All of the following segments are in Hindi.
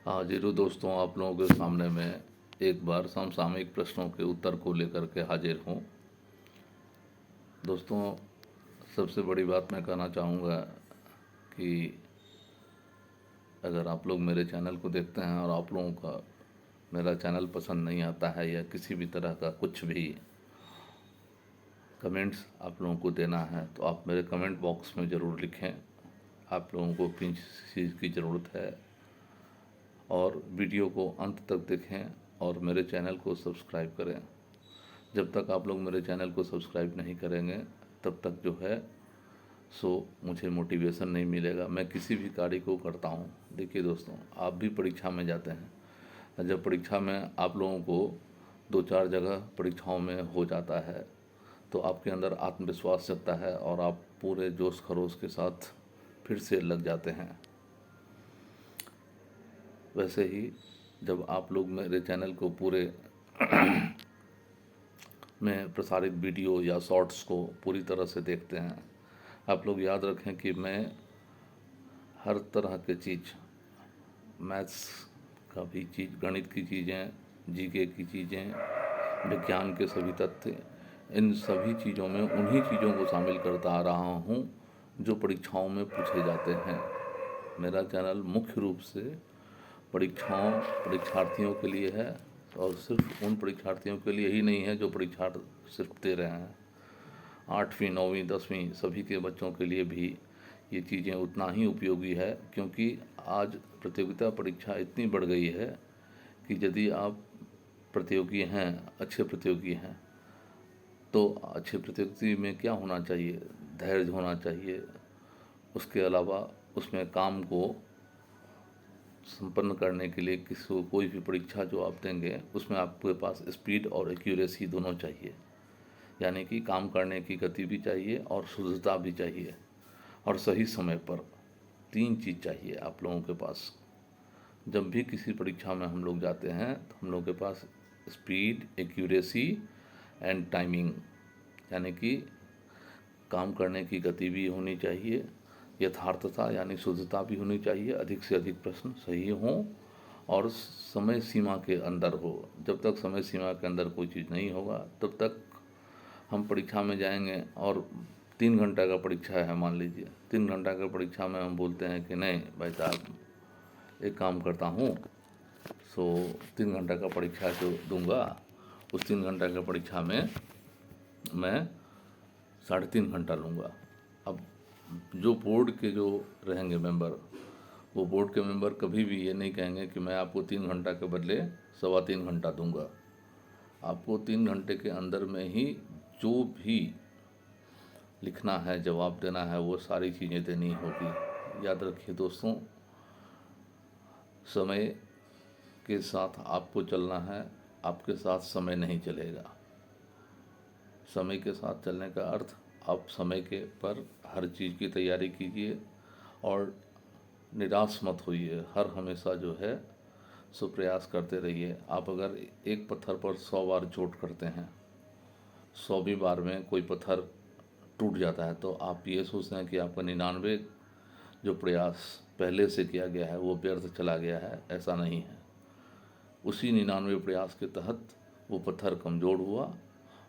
हाजिर दोस्तों, आप लोगों के सामने मैं एक बार समसामयिक प्रश्नों के उत्तर को लेकर के हाजिर हूँ। दोस्तों, सबसे बड़ी बात मैं कहना चाहूँगा कि अगर आप लोग मेरे चैनल को देखते हैं और आप लोगों का मेरा चैनल पसंद नहीं आता है या किसी भी तरह का कुछ भी कमेंट्स आप लोगों को देना है तो आप मेरे कमेंट बॉक्स में ज़रूर लिखें। आप लोगों को किन चीज़ की ज़रूरत है, और वीडियो को अंत तक देखें और मेरे चैनल को सब्सक्राइब करें। जब तक आप लोग मेरे चैनल को सब्सक्राइब नहीं करेंगे तब तक जो है सो मुझे मोटिवेशन नहीं मिलेगा। मैं किसी भी कार्य को करता हूँ। देखिए दोस्तों, आप भी परीक्षा में जाते हैं। जब परीक्षा में आप लोगों को 2-4 जगह परीक्षाओं में हो जाता है तो आपके अंदर आत्मविश्वास जगता है और आप पूरे जोश खरोश के साथ फिर से लग जाते हैं। वैसे ही जब आप लोग मेरे चैनल को पूरे में प्रसारित वीडियो या शॉर्ट्स को पूरी तरह से देखते हैं, आप लोग याद रखें कि मैं हर तरह के चीज़, मैथ्स का भी चीज़, गणित की चीज़ें, जीके की चीज़ें, विज्ञान के सभी तथ्य, इन सभी चीज़ों में उन्हीं चीज़ों को शामिल करता आ रहा हूँ जो परीक्षाओं में पूछे जाते हैं। मेरा चैनल मुख्य रूप से परीक्षार्थियों के लिए है, और सिर्फ उन परीक्षार्थियों के लिए ही नहीं है जो परीक्षा सिर्फ दे रहे हैं। 8वीं 9वीं 10वीं सभी के बच्चों के लिए भी ये चीज़ें उतना ही उपयोगी है, क्योंकि आज प्रतियोगिता परीक्षा इतनी बढ़ गई है कि यदि आप प्रतियोगी हैं, अच्छे प्रतियोगी हैं, तो अच्छे प्रतियोगी में क्या होना चाहिए? धैर्य होना चाहिए। उसके अलावा उसमें काम को संपन्न करने के लिए कोई भी परीक्षा जो आप देंगे उसमें आपके पास स्पीड और एक्यूरेसी दोनों चाहिए। यानी कि काम करने की गति भी चाहिए और शुद्धता भी चाहिए, और सही समय पर। 3 चीज़ चाहिए आप लोगों के पास। जब भी किसी परीक्षा में हम लोग जाते हैं तो हम लोग के पास स्पीड, एक्यूरेसी एंड टाइमिंग, यानी कि काम करने की गति भी होनी चाहिए, यथार्थता यानी शुद्धता भी होनी चाहिए, अधिक से अधिक प्रश्न सही हों और समय सीमा के अंदर हो। जब तक समय सीमा के अंदर कोई चीज़ नहीं होगा तब तक हम परीक्षा में जाएंगे। और 3 घंटा का परीक्षा है, मान लीजिए 3 घंटा का परीक्षा में हम बोलते हैं कि नहीं भाई साहब, एक काम करता हूँ, 3 घंटा का परीक्षा जो दूंगा, उस 3 घंटा का परीक्षा में मैं 3.5 घंटा लूँगा। अब जो बोर्ड के जो रहेंगे मेंबर, वो बोर्ड के मेंबर कभी भी ये नहीं कहेंगे कि मैं आपको 3 घंटा के बदले 3.25 घंटा दूंगा। आपको 3 घंटे के अंदर में ही जो भी लिखना है, जवाब देना है, वो सारी चीज़ें देनी होगी। याद रखिए दोस्तों, समय के साथ आपको चलना है, आपके साथ समय नहीं चलेगा। समय के साथ चलने का अर्थ, आप समय के पर हर चीज़ की तैयारी कीजिए और निराश मत होइए। हर हमेशा जो है सो प्रयास करते रहिए। आप अगर एक पत्थर पर 100 बार चोट करते हैं, 100वीं बार में कोई पत्थर टूट जाता है, तो आप ये सोचते हैं कि आपका 99 जो प्रयास पहले से किया गया है वो व्यर्थ चला गया है। ऐसा नहीं है। उसी 99 प्रयास के तहत वो पत्थर कमज़ोर हुआ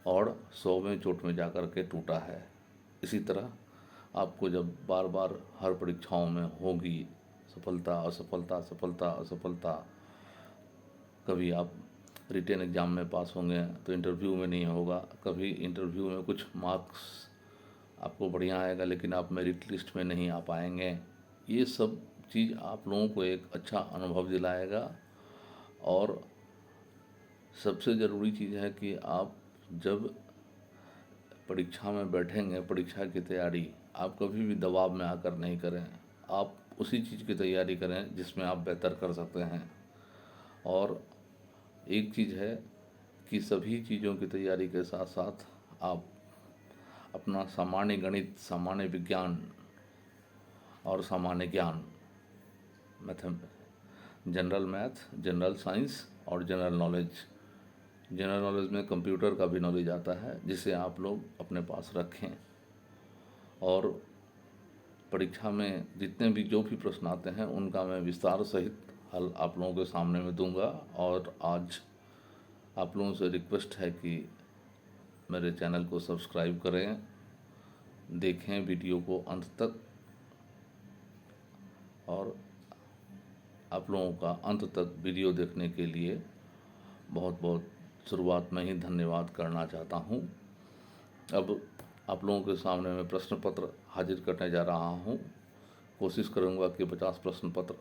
और 100वें चोट में जाकर के टूटा है। इसी तरह आपको जब बार बार हर परीक्षाओं में होगी सफलता असफलता, सफलता असफलता, कभी आप रिटेन एग्ज़ाम में पास होंगे तो इंटरव्यू में नहीं होगा, कभी इंटरव्यू में कुछ मार्क्स आपको बढ़िया आएगा लेकिन आप मेरिट लिस्ट में नहीं आ पाएंगे। ये सब चीज़ आप लोगों को एक अच्छा अनुभव दिलाएगा। और सबसे ज़रूरी चीज़ है कि आप जब परीक्षा में बैठेंगे, परीक्षा की तैयारी आप कभी भी दबाव में आकर नहीं करें। आप उसी चीज़ की तैयारी करें जिसमें आप बेहतर कर सकते हैं। और एक चीज़ है कि सभी चीज़ों की तैयारी के साथ साथ आप अपना सामान्य गणित, सामान्य विज्ञान और सामान्य ज्ञान, जनरल मैथ, जनरल साइंस और जनरल नॉलेज में कंप्यूटर का भी नॉलेज आता है, जिसे आप लोग अपने पास रखें। और परीक्षा में जितने भी जो भी प्रश्न आते हैं उनका मैं विस्तार सहित हल आप लोगों के सामने में दूंगा। और आज आप लोगों से रिक्वेस्ट है कि मेरे चैनल को सब्सक्राइब करें, देखें वीडियो को अंत तक, और आप लोगों का अंत तक वीडियो देखने के लिए बहुत बहुत शुरुआत में ही धन्यवाद करना चाहता हूँ। अब आप लोगों के सामने मैं प्रश्न पत्र हाजिर करने जा रहा हूँ। कोशिश करूँगा कि 50 प्रश्न पत्र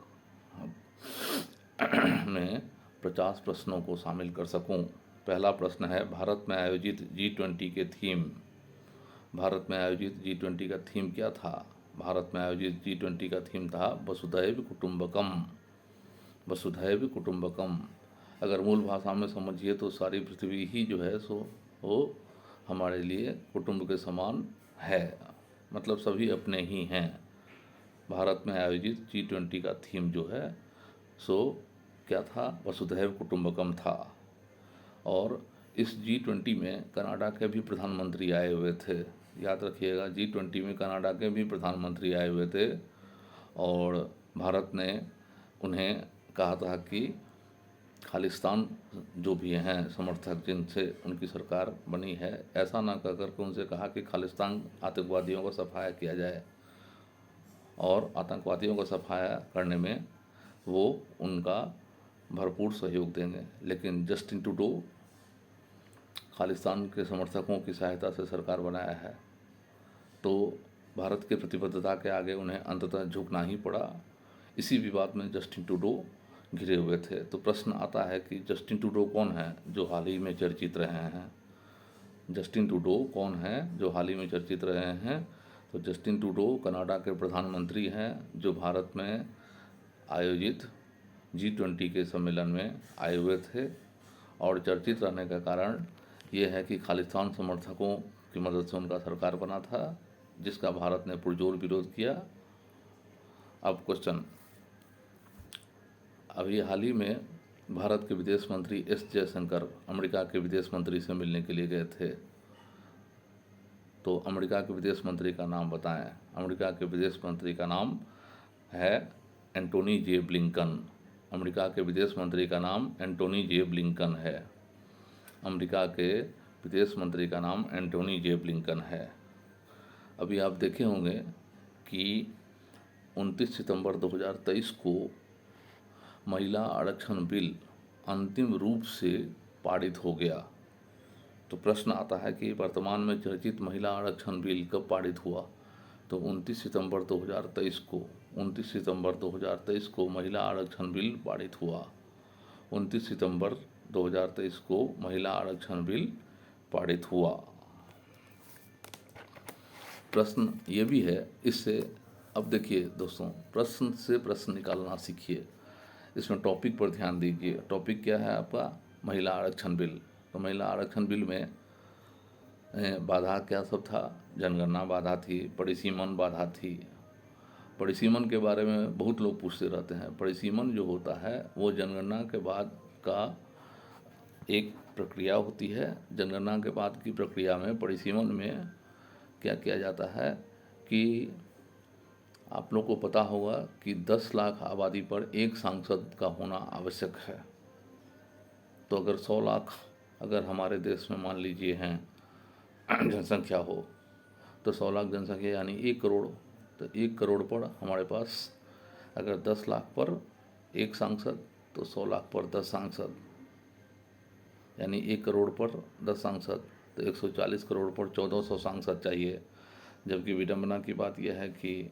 में 50 प्रश्नों को शामिल कर सकूं। पहला प्रश्न है, भारत में आयोजित G20 के थीम। भारत में आयोजित G20 का थीम क्या था? भारत में आयोजित G20 का थीम था वसुधैव कुटुंबकम। वसुधैव कुटुंबकम। अगर मूल भाषा में समझिए तो सारी पृथ्वी ही जो है सो वो हमारे लिए कुटुंब के समान है, मतलब सभी अपने ही हैं। भारत में आयोजित G20 का थीम जो है सो क्या था? वसुधैव कुटुंबकम था। और इस G20 में कनाडा के भी प्रधानमंत्री आए हुए थे। याद रखिएगा, G20 में कनाडा के भी प्रधानमंत्री आए हुए थे और भारत ने उन्हें कहा था कि खालिस्तान जो भी हैं समर्थक जिनसे उनकी सरकार बनी है, ऐसा ना कर करके उनसे कहा कि खालिस्तान आतंकवादियों का सफाया किया जाए, और आतंकवादियों का सफाया करने में वो उनका भरपूर सहयोग देंगे। लेकिन जस्टिन ट्रूडो खालिस्तान के समर्थकों की सहायता से सरकार बनाया है, तो भारत के प्रतिबद्धता के आगे उन्हें अंततः झुकना ही पड़ा। इसी विवाद में जस्टिन ट्रूडो घिरे हुए थे। तो प्रश्न आता है कि जस्टिन ट्रूडो कौन है जो हाल ही में चर्चित रहे हैं? जस्टिन ट्रूडो कौन है जो हाल ही में चर्चित रहे हैं? तो जस्टिन ट्रूडो कनाडा के प्रधानमंत्री हैं जो भारत में आयोजित G20 के सम्मेलन में आए हुए थे। और चर्चित रहने का कारण ये है कि खालिस्तान समर्थकों की मदद से उनका सरकार बना था, जिसका भारत ने पुरजोर विरोध किया। अब क्वेश्चन, अभी हाल ही में भारत के विदेश मंत्री एस जयशंकर अमेरिका के विदेश मंत्री से मिलने के लिए गए थे। तो अमेरिका के विदेश मंत्री का नाम बताएं। अमेरिका के विदेश मंत्री का नाम है एंटोनी जे ब्लिंकन। अमेरिका के विदेश मंत्री का नाम एंटोनी जे ब्लिंकन है। अमेरिका के विदेश मंत्री का नाम एंटोनी जे ब्लिंकन है। अभी आप देखे होंगे कि 29 सितंबर 2023 को महिला आरक्षण बिल अंतिम रूप से पारित हो गया। तो प्रश्न आता है कि वर्तमान में चर्चित महिला आरक्षण बिल कब पारित हुआ? तो 29 सितंबर 2023 को महिला आरक्षण बिल पारित हुआ। 29 सितंबर 2023 को महिला आरक्षण बिल पारित हुआ। प्रश्न ये भी है इससे, अब देखिए दोस्तों, प्रश्न से प्रश्न निकालना सीखिए। इसमें टॉपिक पर ध्यान दीजिए। टॉपिक क्या है आपका? महिला आरक्षण बिल। तो महिला आरक्षण बिल में बाधा क्या सब था? जनगणना बाधा थी, परिसीमन बाधा थी। परिसीमन के बारे में बहुत लोग पूछते रहते हैं। परिसीमन जो होता है वो जनगणना के बाद का एक प्रक्रिया होती है। जनगणना के बाद की प्रक्रिया में परिसीमन में क्या किया जाता है कि आप लोग को पता होगा कि 10 लाख आबादी पर एक सांसद का होना आवश्यक है। तो अगर 100 लाख अगर हमारे देश में मान लीजिए हैं जनसंख्या हो, तो 100 लाख जनसंख्या यानी 1 करोड़। तो 1 करोड़ पर हमारे पास अगर 10 लाख पर एक सांसद, तो 100 लाख पर 10 सांसद, यानी 1 करोड़ पर 10 सांसद, तो 140 करोड़ पर 1400 सांसद चाहिए। जबकि विडंबना की बात यह है कि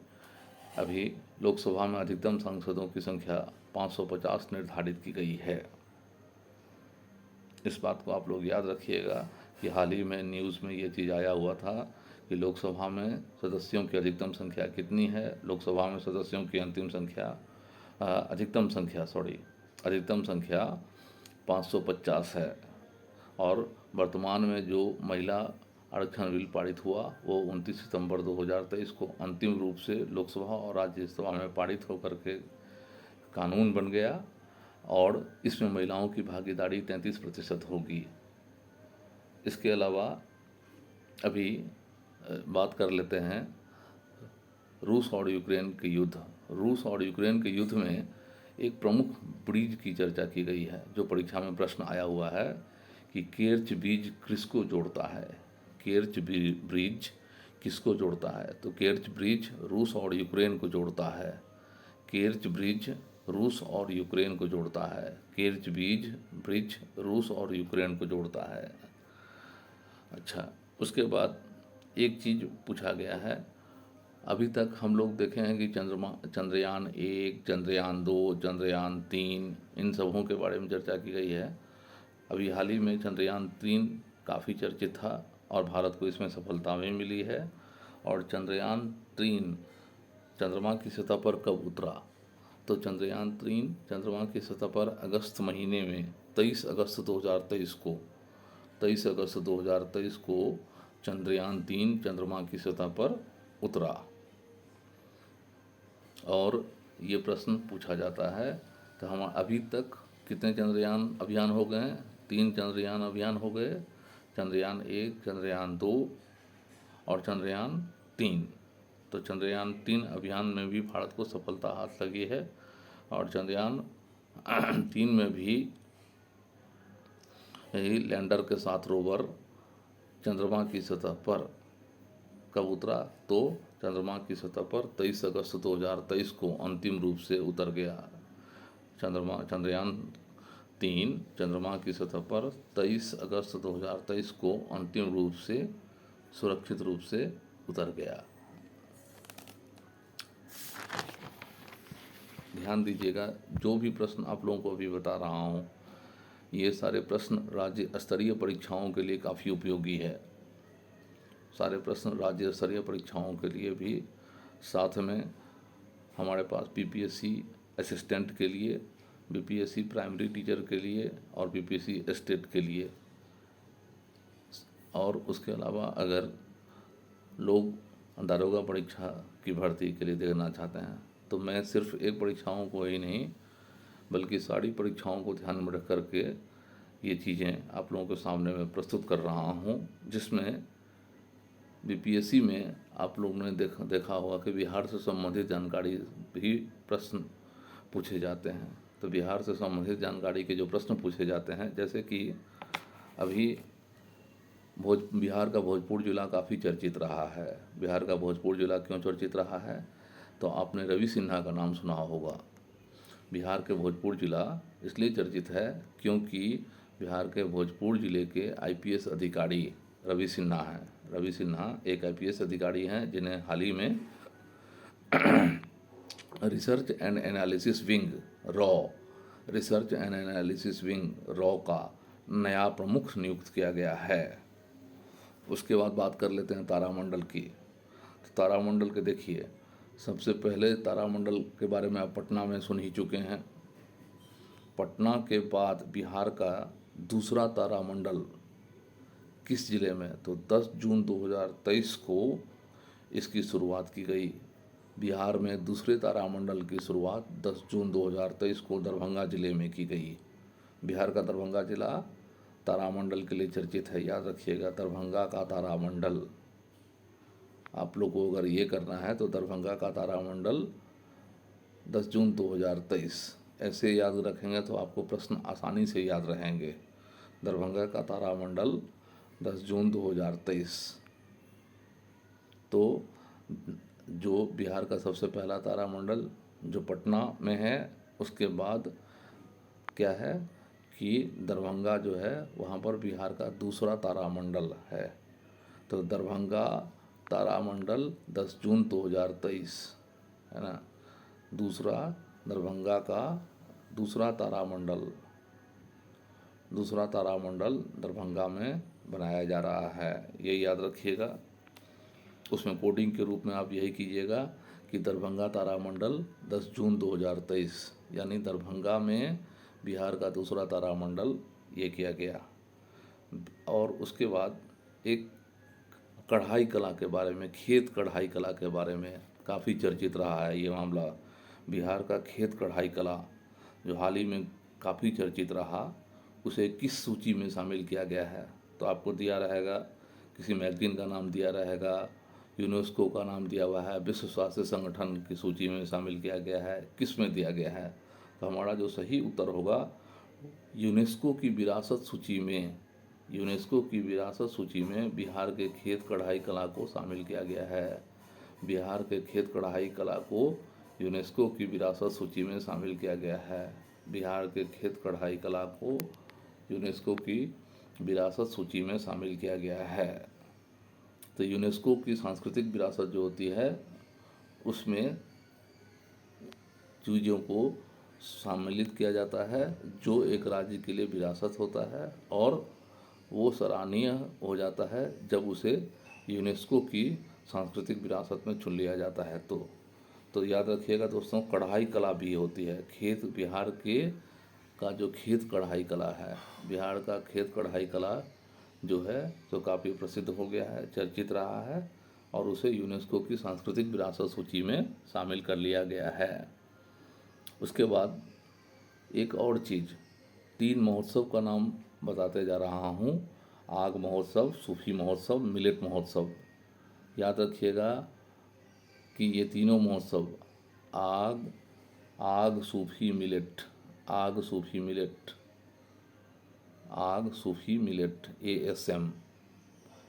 अभी लोकसभा में अधिकतम सांसदों की संख्या 550 निर्धारित की गई है। इस बात को आप लोग याद रखिएगा कि हाल ही में न्यूज़ में ये चीज़ आया हुआ था कि लोकसभा में सदस्यों की अधिकतम संख्या कितनी है। लोकसभा में सदस्यों की अधिकतम संख्या 550 है। और वर्तमान में जो महिला आरक्षण बिल पारित हुआ वो 29 सितंबर 2023 को अंतिम रूप से लोकसभा और राज्यसभा में पारित होकर के कानून बन गया। और इसमें महिलाओं की भागीदारी 33% होगी। इसके अलावा अभी बात कर लेते हैं रूस और यूक्रेन के युद्ध। रूस और यूक्रेन के युद्ध में एक प्रमुख ब्रीज की चर्चा की गई है, जो परीक्षा में प्रश्न आया हुआ है कि केर्च ब्रिज किसको जोड़ता है। केर्च ब्रिज किसको जोड़ता है? तो केर्च ब्रिज रूस और यूक्रेन को जोड़ता है। केर्च ब्रिज रूस और यूक्रेन को जोड़ता है। केर्च ब्रिज रूस और यूक्रेन को जोड़ता है। अच्छा, उसके बाद एक चीज़ पूछा गया है, अभी तक हम लोग देखे हैं कि चंद्रयान 1, चंद्रयान 2, चंद्रयान 3, इन सबों के बारे में चर्चा की गई है। अभी हाल ही में चंद्रयान 3 काफ़ी चर्चित था और भारत को इसमें सफलता भी मिली है। और चंद्रयान 3 चंद्रमा की सतह पर कब उतरा? तो चंद्रयान 3 चंद्रमा की सतह पर अगस्त महीने में 23 अगस्त 2023 को चंद्रयान 3 चंद्रमा की सतह पर उतरा। और ये प्रश्न पूछा जाता है, तो हम अभी तक कितने चंद्रयान अभियान हो गए हैं? 3 चंद्रयान अभियान हो गए, चंद्रयान 1, चंद्रयान 2 और चंद्रयान 3। तो चंद्रयान 3 अभियान में भी भारत को सफलता हाथ लगी है। और चंद्रयान 3 में भी यही लैंडर के साथ रोवर चंद्रमा की सतह पर कब उतरा? तो चंद्रमा की सतह पर 23 अगस्त 2023 को अंतिम रूप से उतर गया। चंद्रयान 3 चंद्रमा की सतह पर 23 अगस्त 2023 को अंतिम रूप से सुरक्षित रूप से उतर गया। ध्यान दीजिएगा, जो भी प्रश्न आप लोगों को अभी बता रहा हूँ, ये सारे प्रश्न राज्य स्तरीय परीक्षाओं के लिए काफ़ी उपयोगी है। सारे प्रश्न राज्य स्तरीय परीक्षाओं के लिए भी, साथ में हमारे पास बीपीएससी असिस्टेंट के लिए, बीपीएससी प्राइमरी टीचर के लिए और बीपीएससी स्टेट के लिए। और उसके अलावा अगर लोग दारोगा परीक्षा की भर्ती के लिए देना चाहते हैं, तो मैं सिर्फ एक परीक्षाओं को ही नहीं बल्कि सारी परीक्षाओं को ध्यान में रख करके ये चीज़ें आप लोगों के सामने मैं प्रस्तुत कर रहा हूँ, जिसमें बीपीएससी में आप लोगों ने देखा होगा कि बिहार से संबंधित जानकारी भी प्रश्न पूछे जाते हैं। तो बिहार से संबंधित जानकारी के जो प्रश्न पूछे जाते हैं, जैसे कि अभी बिहार का भोजपुर जिला काफ़ी चर्चित रहा है। बिहार का भोजपुर जिला क्यों चर्चित रहा है? तो आपने रवि सिन्हा का नाम सुना होगा। बिहार के भोजपुर जिला इसलिए चर्चित है क्योंकि बिहार के भोजपुर जिले के आईपीएस अधिकारी रवि सिन्हा हैं। रवि सिन्हा एक आईपीएस अधिकारी हैं जिन्हें हाल ही में research and analysis wing raw का नया प्रमुख नियुक्त किया गया है। उसके बाद बात कर लेते हैं तारामंडल की। तो तारामंडल के देखिए, सबसे पहले तारामंडल के बारे में आप पटना में सुन ही चुके हैं। पटना के बाद बिहार का दूसरा तारामंडल किस जिले में? तो 10 जून 2023 को इसकी शुरुआत की गई। बिहार में दूसरे तारामंडल की शुरुआत 10 जून 2023 को दरभंगा जिले में की गई। बिहार का दरभंगा जिला तारामंडल के लिए चर्चित है, याद रखिएगा, दरभंगा का तारामंडल। आप लोग को अगर ये करना है तो दरभंगा का तारामंडल 10 जून 2023 ऐसे याद रखेंगे तो आपको प्रश्न आसानी से याद रहेंगे। दरभंगा का तारामंडल 10 जून 2023। तो जो बिहार का सबसे पहला तारामंडल जो पटना में है, उसके बाद क्या है कि दरभंगा जो है वहाँ पर बिहार का दूसरा तारामंडल है। तो दरभंगा तारामंडल 10 जून 2023 है ना। दूसरा दरभंगा का दूसरा तारामंडल दरभंगा में बनाया जा रहा है, ये याद रखिएगा। उसमें कोडिंग के रूप में आप यही कीजिएगा कि दरभंगा तारामंडल 10 जून 2023, यानी दरभंगा में बिहार का दूसरा तारामंडल ये किया गया। और उसके बाद एक कढ़ाई कला के बारे में, खेत कढ़ाई कला के बारे में काफ़ी चर्चित रहा है ये मामला। बिहार का खेत कढ़ाई कला जो हाल ही में काफ़ी चर्चित रहा, उसे किस सूची में शामिल किया गया है? तो आपको दिया रहेगा, किसी मैगजीन का नाम दिया रहेगा, यूनेस्को का नाम दिया हुआ है, विश्व स्वास्थ्य संगठन की सूची में शामिल किया गया है। किस में दिया गया है? तो हमारा जो सही उत्तर होगा, यूनेस्को की विरासत सूची में, यूनेस्को की विरासत सूची में बिहार के खेत कढ़ाई कला को शामिल किया गया है। बिहार के खेत कढ़ाई कला को यूनेस्को की विरासत सूची में शामिल किया गया है। बिहार के खेत कढ़ाई कला को यूनेस्को की विरासत सूची में शामिल किया गया है। तो यूनेस्को की सांस्कृतिक विरासत जो होती है उसमें चीज़ों को सम्मिलित किया जाता है जो एक राज्य के लिए विरासत होता है, और वो सराहनीय हो जाता है जब उसे यूनेस्को की सांस्कृतिक विरासत में चुन लिया जाता है। तो याद रखिएगा दोस्तों, कढ़ाई कला भी होती है। खेत बिहार के का जो खेत कढ़ाई कला है, बिहार का खेत कढ़ाई कला जो है तो काफ़ी प्रसिद्ध हो गया है, चर्चित रहा है, और उसे यूनेस्को की सांस्कृतिक विरासत सूची में शामिल कर लिया गया है। उसके बाद एक और चीज़, 3 महोत्सव का नाम बताते जा रहा हूँ। आग महोत्सव, सूफी महोत्सव, मिलेट महोत्सव। याद रखिएगा कि ये तीनों महोत्सव आग सूफी मिलेट, आग सूफी मिलेट, आग सूफी मिलेट, ASM,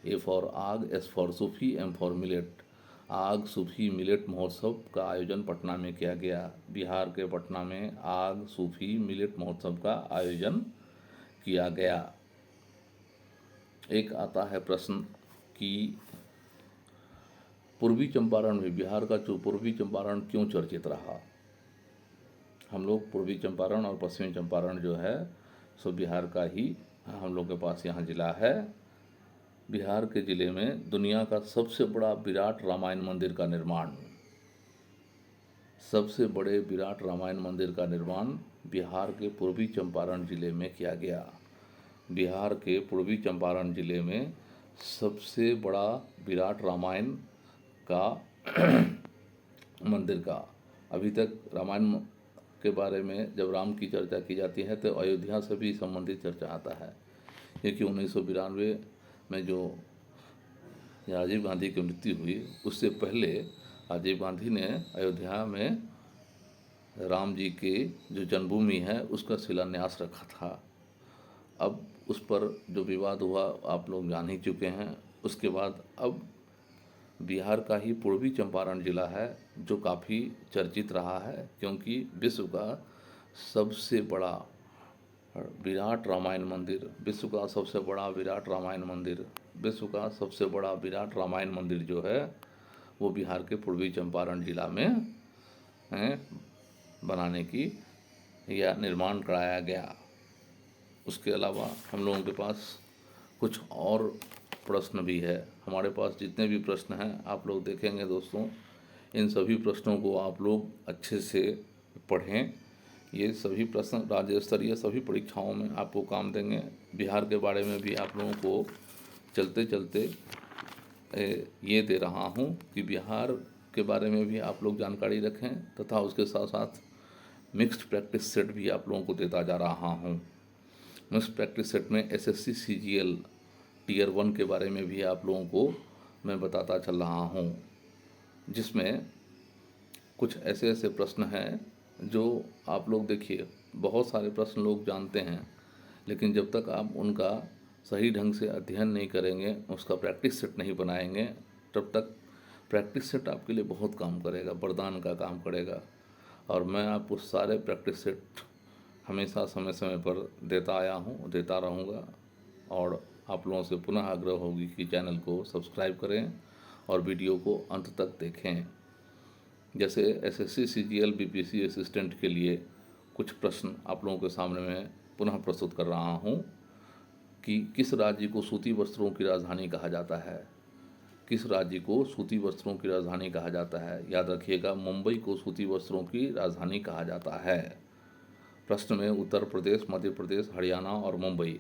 A फॉर आग, S for Sufi, M for millet. आग सूफी मिलेट महोत्सव का आयोजन पटना में किया गया। बिहार के पटना में आग सूफी मिलेट महोत्सव का आयोजन किया गया। एक आता है प्रश्न कि पूर्वी चंपारण में, बिहार का जो पूर्वी चंपारण क्यों चर्चित रहा। हम लोग पूर्वी चंपारण और पश्चिमी चंपारण जो है सो बिहार का ही हम लोग के पास यहाँ ज़िला है। बिहार के ज़िले में दुनिया का सबसे बड़ा विराट रामायण मंदिर का निर्माण, सबसे बड़े विराट रामायण मंदिर का निर्माण बिहार के पूर्वी चंपारण ज़िले में किया गया। बिहार के पूर्वी चंपारण ज़िले में सबसे बड़ा विराट रामायण का मंदिर का, अभी तक रामायण के बारे में जब राम की चर्चा की जाती है तो अयोध्या से भी संबंधित चर्चा आता है, क्योंकि 1992 में जो राजीव गांधी की मृत्यु हुई उससे पहले राजीव गांधी ने अयोध्या में राम जी के जो जन्मभूमि है उसका शिलान्यास रखा था। अब उस पर जो विवाद हुआ आप लोग जान ही चुके हैं। उसके बाद अब बिहार का ही पूर्वी चंपारण जिला है जो काफ़ी चर्चित रहा है, क्योंकि विश्व का सबसे बड़ा विराट रामायण मंदिर, विश्व का सबसे बड़ा विराट रामायण मंदिर, विश्व का सबसे बड़ा विराट रामायण मंदिर जो है वो बिहार के पूर्वी चंपारण जिला में बनाने की या निर्माण कराया गया। उसके अलावा हम लोगों के पास कुछ और प्रश्न भी है। हमारे पास जितने भी प्रश्न हैं आप लोग देखेंगे दोस्तों, इन सभी प्रश्नों को आप लोग अच्छे से पढ़ें। ये सभी प्रश्न राज्य स्तरीय सभी परीक्षाओं में आपको काम देंगे। बिहार के बारे में भी आप लोगों को चलते चलते ये दे रहा हूँ कि बिहार के बारे में भी आप लोग जानकारी रखें, तथा उसके साथ साथ मिक्स्ड प्रैक्टिस सेट भी आप लोगों को देता जा रहा हूँ। मिक्स्ड प्रैक्टिस सेट में SSC CGL Tier 1 के बारे में भी आप लोगों को मैं बताता चल रहा हूँ, जिसमें कुछ ऐसे ऐसे प्रश्न हैं जो आप लोग देखिए, बहुत सारे प्रश्न लोग जानते हैं, लेकिन जब तक आप उनका सही ढंग से अध्ययन नहीं करेंगे, उसका प्रैक्टिस सेट नहीं बनाएंगे, तब तक प्रैक्टिस सेट आपके लिए बहुत काम करेगा, वरदान का काम करेगा। और मैं आपको सारे प्रैक्टिस सेट हमेशा समय समय पर देता आया हूँ, देता रहूँगा। और आप लोगों से पुनः आग्रह होगी कि चैनल को सब्सक्राइब करें और वीडियो को अंत तक देखें। जैसे SSC CGL BPC असिस्टेंट के लिए कुछ प्रश्न आप लोगों के सामने मैं पुनः प्रस्तुत कर रहा हूँ कि किस राज्य को सूती वस्त्रों की राजधानी कहा जाता है। किस राज्य को सूती वस्त्रों की राजधानी कहा जाता है। याद रखिएगा, मुंबई को सूती वस्त्रों की राजधानी कहा जाता है। प्रश्न में उत्तर प्रदेश, मध्य प्रदेश, हरियाणा और मुंबई,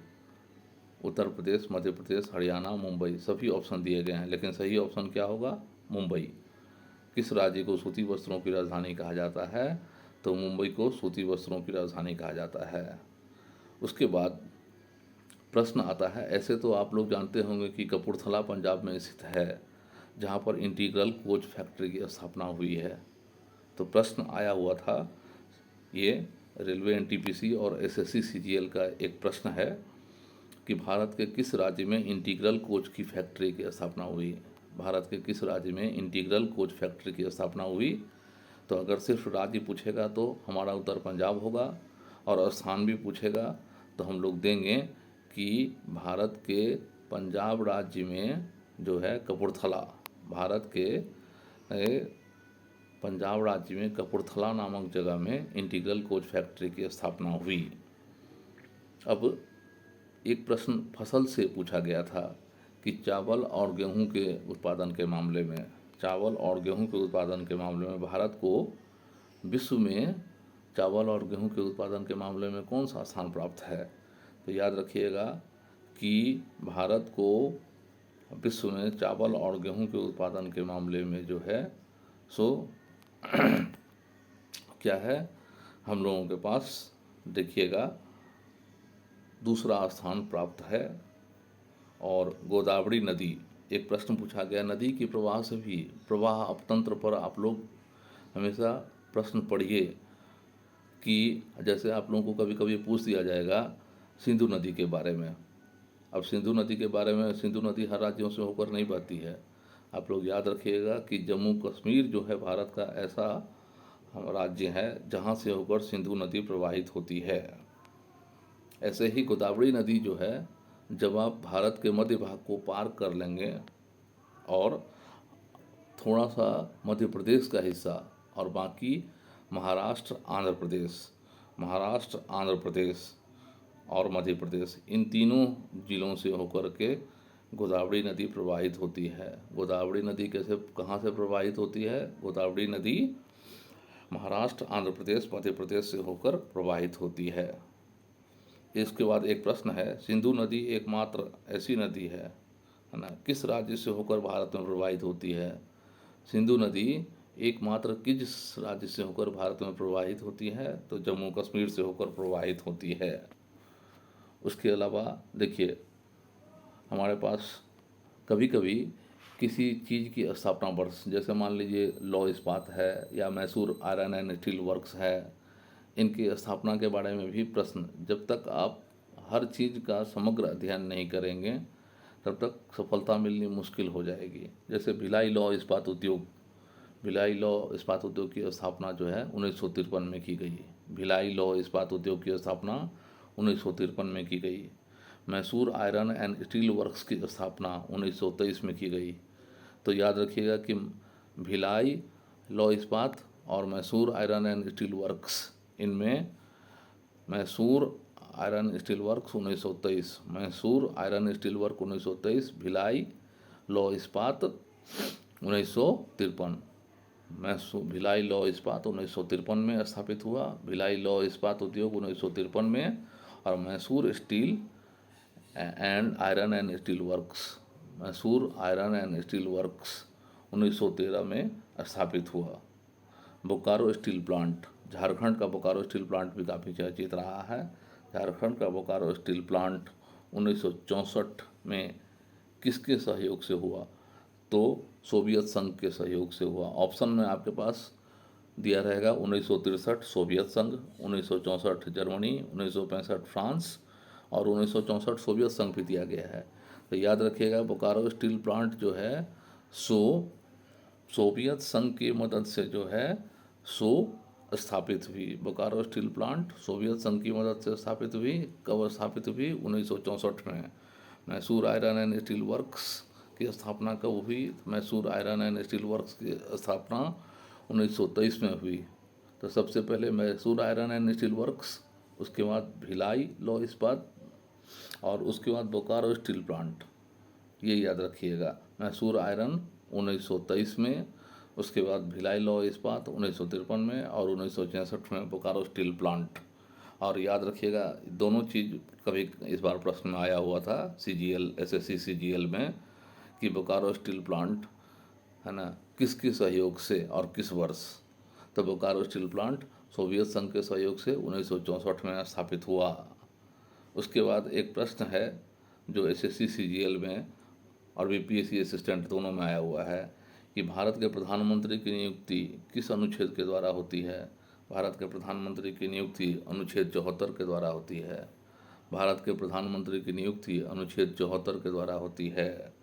उत्तर प्रदेश, मध्य प्रदेश, हरियाणा, मुंबई सभी ऑप्शन दिए गए हैं, लेकिन सही ऑप्शन क्या होगा? मुंबई। किस राज्य को सूती वस्त्रों की राजधानी कहा जाता है? तो मुंबई को सूती वस्त्रों की राजधानी कहा जाता है। उसके बाद प्रश्न आता है, ऐसे तो आप लोग जानते होंगे कि कपूरथला पंजाब में स्थित है, जहाँ पर इंटीग्रल कोच फैक्ट्री की स्थापना हुई है। तो प्रश्न आया हुआ था ये रेलवे एनटीपीसी और एसएससी सीजीएल का एक प्रश्न है कि भारत के किस राज्य में इंटीग्रल कोच की फैक्ट्री की स्थापना हुई। भारत के किस राज्य में इंटीग्रल कोच फैक्ट्री की स्थापना हुई। तो अगर सिर्फ राज्य पूछेगा तो हमारा उत्तर पंजाब होगा, और स्थान भी पूछेगा तो हम लोग देंगे कि भारत के पंजाब राज्य में जो है कपूरथला, भारत के पंजाब राज्य में कपूरथला नामक जगह में इंटीग्रल कोच फैक्ट्री की स्थापना हुई। अब एक प्रश्न फसल से पूछा गया था कि चावल और गेहूं के उत्पादन के मामले में, चावल और गेहूं के उत्पादन के मामले में भारत को विश्व में चावल और गेहूं के उत्पादन के मामले में कौन सा स्थान प्राप्त है। तो याद रखिएगा कि भारत को विश्व में चावल और गेहूं के उत्पादन के मामले में जो है सो क्या है, हम लोगों के पास देखिएगा दूसरा स्थान प्राप्त है। और गोदावरी नदी, एक प्रश्न पूछा गया नदी की प्रवाह से भी, प्रवाह अपतंत्र पर आप लोग हमेशा प्रश्न पढ़िए कि जैसे आप लोगों को कभी कभी पूछ दिया जाएगा सिंधु नदी के बारे में। अब सिंधु नदी के बारे में, सिंधु नदी हर राज्यों से होकर नहीं बहती है। आप लोग याद रखिएगा कि जम्मू कश्मीर जो है भारत का ऐसा राज्य है जहाँ से होकर सिंधु नदी प्रवाहित होती है। ऐसे ही गोदावरी नदी जो है, जब आप भारत के मध्य भाग को पार कर लेंगे और थोड़ा सा मध्य प्रदेश का हिस्सा और बाकी महाराष्ट्र आंध्र प्रदेश, महाराष्ट्र आंध्र प्रदेश और मध्य प्रदेश, इन तीनों जिलों से होकर के गोदावरी नदी प्रवाहित होती है। गोदावरी नदी कैसे, कहाँ से प्रवाहित होती है? गोदावरी नदी महाराष्ट्र आंध्र प्रदेश मध्य प्रदेश से होकर प्रवाहित होती है। इसके बाद एक प्रश्न है, सिंधु नदी एकमात्र ऐसी नदी है ना, किस राज्य से होकर भारत में प्रवाहित होती है? सिंधु नदी एकमात्र किस राज्य से होकर भारत में प्रवाहित होती है? तो जम्मू कश्मीर से होकर प्रवाहित होती है। उसके अलावा देखिए, हमारे पास कभी कभी किसी चीज़ की स्थापना वर्ष, जैसे मान लीजिए लौ इस्पात है या Mysore iron and steel works है, इनकी स्थापना के बारे में भी प्रश्न, जब तक आप हर चीज़ का समग्र अध्ययन नहीं करेंगे तब तक सफलता मिलनी मुश्किल हो जाएगी। जैसे भिलाई लौ इस्पात उद्योग, भिलाई लौ इस्पात उद्योग की स्थापना जो है 1953 में की गई। भिलाई लौ इस्पात उद्योग की स्थापना 1953 में की गई। Mysore iron and steel works की स्थापना 1923 में की गई। तो याद रखिएगा कि भिलाई लौ इस्पात और Mysore iron and steel works, इनमें Mysore iron steel works 1923, Mysore iron steel work 1923, Bhilai लौ इस्पात 1953। भिलाई लौ इस्पात 1953 में स्थापित हुआ, भिलाई लौ इस्पात उद्योग 1953 में, और Mysore steel and iron and steel works, Mysore iron and steel works 1913 में स्थापित हुआ। बोकारो स्टील प्लांट, झारखंड का बोकारो स्टील प्लांट भी काफ़ी चर्चित रहा है। झारखंड का बोकारो स्टील प्लांट 1964 में किसके सहयोग से हुआ? तो सोवियत संघ के सहयोग से हुआ। ऑप्शन में आपके पास दिया रहेगा 1963 सोवियत संघ, 1964 जर्मनी, 1965 फ्रांस और 1964 सोवियत संघ भी दिया गया है। तो याद रखिएगा बोकारो स्टील प्लांट जो है सोवियत संघ की मदद से जो है स्थापित हुई। बोकारो स्टील प्लांट सोवियत संघ की मदद से स्थापित हुई। कब स्थापित हुई? 1964 में। Mysore iron and steel works की स्थापना कब हुई? Mysore iron and steel works की स्थापना 1923 में हुई। तो सबसे पहले Mysore iron and steel works, उसके बाद भिलाई लौ इस्पात और उसके बाद बोकारो स्टील प्लांट, ये याद रखिएगा। मैसूर आयरन 1923 में, उसके बाद भिलाई लौ इस्पात 1953 में और 1966 में बोकारो स्टील प्लांट। और याद रखिएगा दोनों चीज़ कभी इस बार प्रश्न में आया हुआ था सीजीएल, एसएससी सीजीएल में, कि बोकारो स्टील प्लांट है ना किसके सहयोग से और किस वर्ष? तो बोकारो स्टील प्लांट सोवियत संघ के सहयोग से 1964 में स्थापित हुआ। उसके बाद एक प्रश्न है जो एसएससी सीजीएल में और बीपीएससी असिस्टेंट दोनों में आया हुआ है कि भारत के प्रधानमंत्री की नियुक्ति किस अनुच्छेद के द्वारा होती है? भारत के प्रधानमंत्री की नियुक्ति अनुच्छेद 74 के द्वारा होती है। भारत के प्रधानमंत्री की नियुक्ति अनुच्छेद 74 के द्वारा होती है।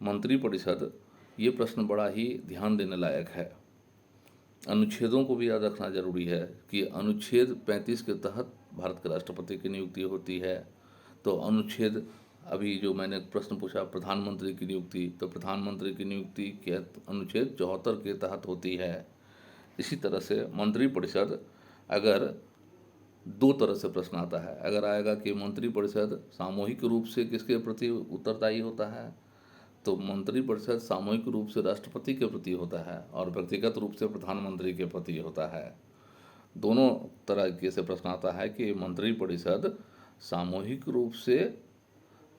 मंत्रिपरिषद, ये प्रश्न बड़ा ही ध्यान देने लायक है। अनुच्छेदों को भी याद रखना जरूरी है कि अनुच्छेद 35 के तहत भारत के राष्ट्रपति की नियुक्ति होती है। तो अनुच्छेद, अभी जो मैंने प्रश्न पूछा प्रधानमंत्री की नियुक्ति, तो प्रधानमंत्री की नियुक्ति के अनुच्छेद 74 के तहत होती है। इसी तरह से मंत्रिपरिषद, अगर दो तरह से प्रश्न आता है, अगर आएगा कि मंत्रिपरिषद सामूहिक रूप से किसके प्रति उत्तरदायी होता है, तो मंत्रिपरिषद सामूहिक रूप से राष्ट्रपति के प्रति होता है और व्यक्तिगत रूप से प्रधानमंत्री के प्रति होता है। दोनों तरह से प्रश्न आता है कि मंत्रिपरिषद सामूहिक रूप से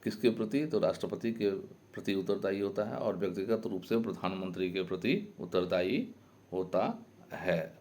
किसके प्रति, तो राष्ट्रपति के प्रति उत्तरदायी होता है और व्यक्तिगत रूप से प्रधानमंत्री के प्रति उत्तरदायी होता है।